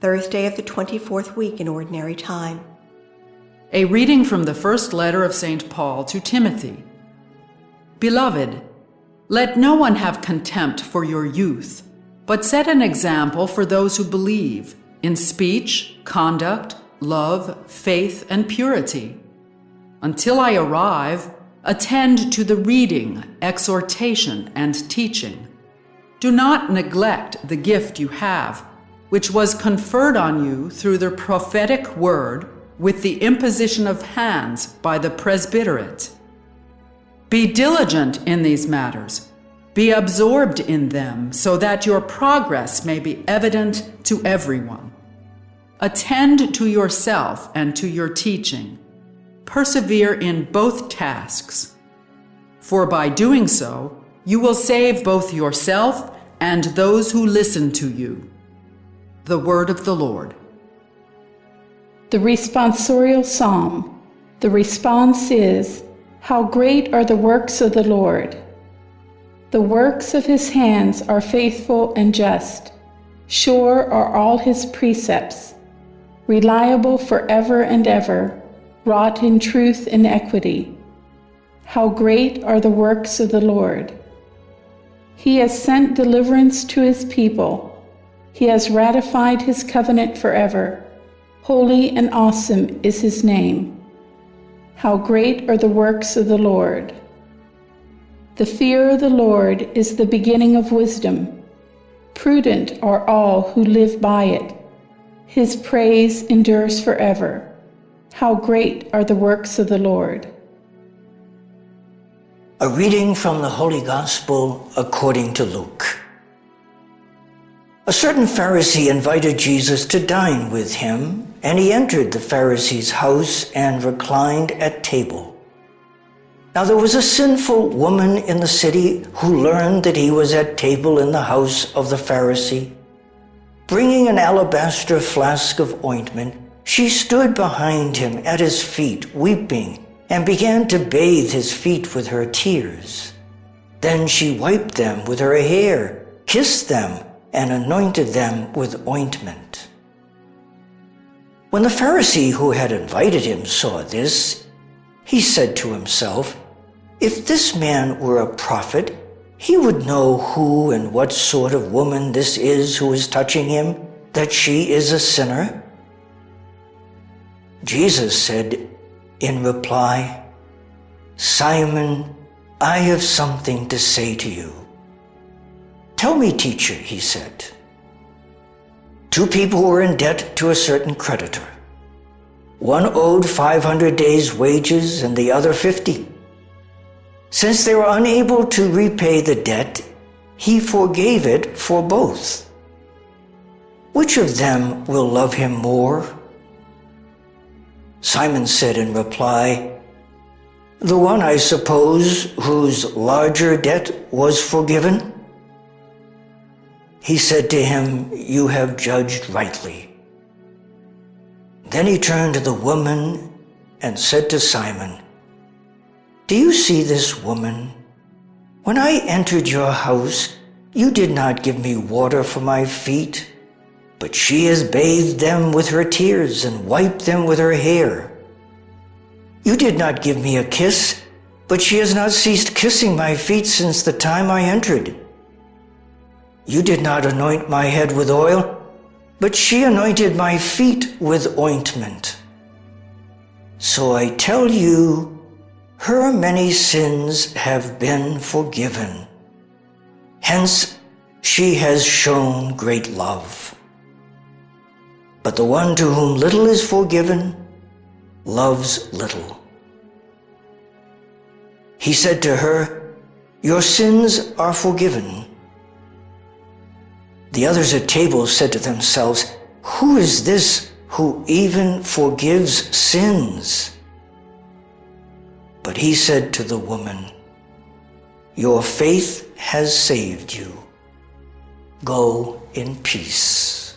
Thursday of the 24th week in Ordinary Time. A reading from the first letter of St. Paul to Timothy. Beloved, let no one have contempt for your youth, but set an example for those who believe in speech, conduct, love, faith, and purity. Until I arrive, attend to the reading, exhortation, and teaching. Do not neglect the gift you have, which was conferred on you through the prophetic word with the imposition of hands by the presbyterate. Be diligent in these matters. Be absorbed in them so that your progress may be evident to everyone. Attend to yourself and to your teaching. Persevere in both tasks. For by doing so, you will save both yourself and those who listen to you. The word of the Lord. The responsorial psalm. The response is, "How great are the works of the Lord! The works of his hands are faithful and just. Sure are all his precepts, reliable forever and ever, wrought in truth and equity. How great are the works of the Lord! He has sent deliverance to his people. He has ratified his covenant forever. Holy and awesome is his name. How great are the works of the Lord! The fear of the Lord is the beginning of wisdom. Prudent are all who live by it. His praise endures forever. How great are the works of the Lord!" A reading from the Holy Gospel according to Luke. A certain Pharisee invited Jesus to dine with him, and he entered the Pharisee's house and reclined at table. Now there was a sinful woman in the city who learned that he was at table in the house of the Pharisee. Bringing an alabaster flask of ointment, she stood behind him at his feet, weeping, and began to bathe his feet with her tears. Then she wiped them with her hair, kissed them, and anointed them with ointment. When the Pharisee who had invited him saw this, he said to himself, "If this man were a prophet, he would know who and what sort of woman this is who is touching him, that she is a sinner." Jesus said in reply, "Simon, I have something to say to you." "Tell me, teacher," he said. Two people were in debt to a certain creditor. One owed 500 days' wages and the other 50. Since they were unable to repay the debt, he forgave it for both. Which of them will love him more? Simon said in reply, "The one, I suppose, whose larger debt was forgiven." He said to him, "You have judged rightly." Then he turned to the woman and said to Simon, "Do you see this woman? When I entered your house, you did not give me water for my feet, but she has bathed them with her tears and wiped them with her hair. You did not give me a kiss, but she has not ceased kissing my feet since the time I entered. You did not anoint my head with oil, but she anointed my feet with ointment. So I tell you, her many sins have been forgiven. Hence, she has shown great love. But the one to whom little is forgiven loves little." He said to her, "Your sins are forgiven." The others at table said to themselves, "Who is this who even forgives sins?" But he said to the woman, "Your faith has saved you. Go in peace."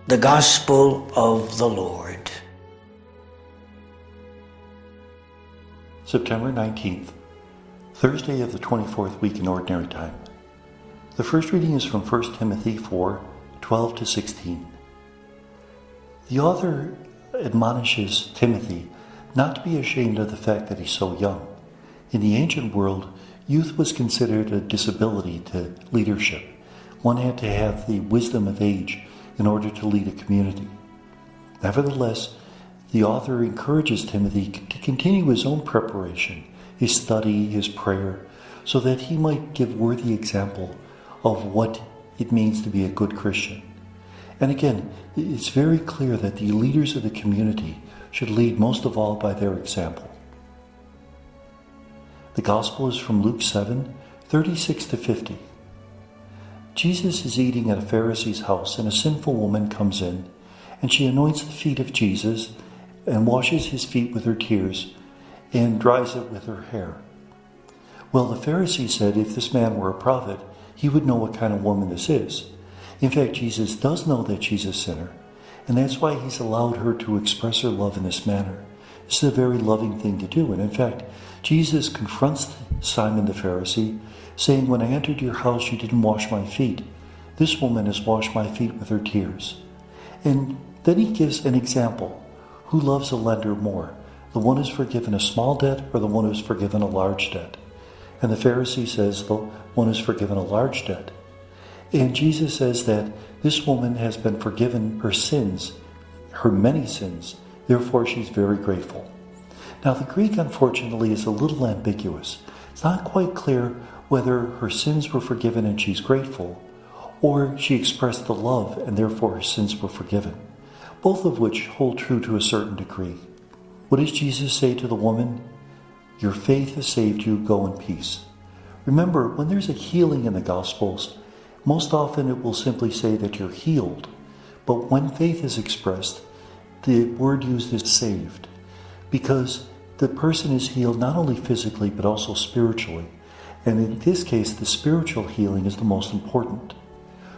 The Gospel of the Lord. September 19th, Thursday of the 24th week in Ordinary Time. The first reading is from 1 Timothy 4, 12 to 16. The author admonishes Timothy not to be ashamed of the fact that he's so young. In the ancient world, youth was considered a disability to leadership. One had to have the wisdom of age in order to lead a community. Nevertheless, the author encourages Timothy to continue his own preparation, his study, his prayer, so that he might give worthy example of what it means to be a good Christian. And again, it's very clear that the leaders of the community should lead most of all by their example. The Gospel is from Luke 7, 36 to 50. Jesus is eating at a Pharisee's house, and a sinful woman comes in, and she anoints the feet of Jesus and washes his feet with her tears and dries it with her hair. Well, the Pharisee said if this man were a prophet, he would know what kind of woman this is. In fact, Jesus does know that she's a sinner, and that's why he's allowed her to express her love in this manner. This is a very loving thing to do, and in fact, Jesus confronts Simon the Pharisee, saying, "When I entered your house, you didn't wash my feet. This woman has washed my feet with her tears." And then he gives an example. Who loves a lender more? The one who's forgiven a small debt or the one who's forgiven a large debt? And the Pharisee says, the one who's forgiven a large debt. And Jesus says that this woman has been forgiven her sins, her many sins, therefore she's very grateful. Now the Greek, unfortunately, is a little ambiguous. It's not quite clear whether her sins were forgiven and she's grateful, or she expressed the love and therefore her sins were forgiven, both of which hold true to a certain degree. What does Jesus say to the woman? "Your faith has saved you, go in peace." Remember, when there's a healing in the Gospels, most often it will simply say that you're healed. But when faith is expressed, the word used is saved, because the person is healed not only physically but also spiritually. And in this case, the spiritual healing is the most important.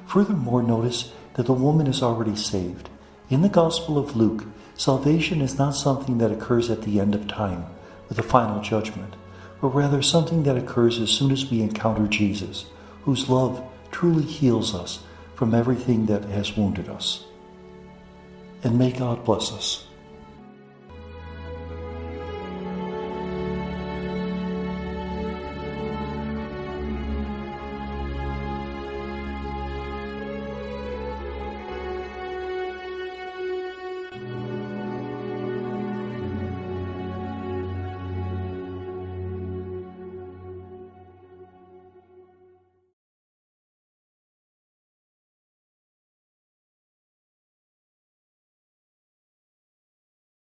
Furthermore, notice that the woman is already saved. In the Gospel of Luke, salvation is not something that occurs at the end of time with a final judgment, but rather something that occurs as soon as we encounter Jesus, whose love truly heals us from everything that has wounded us. And may God bless us.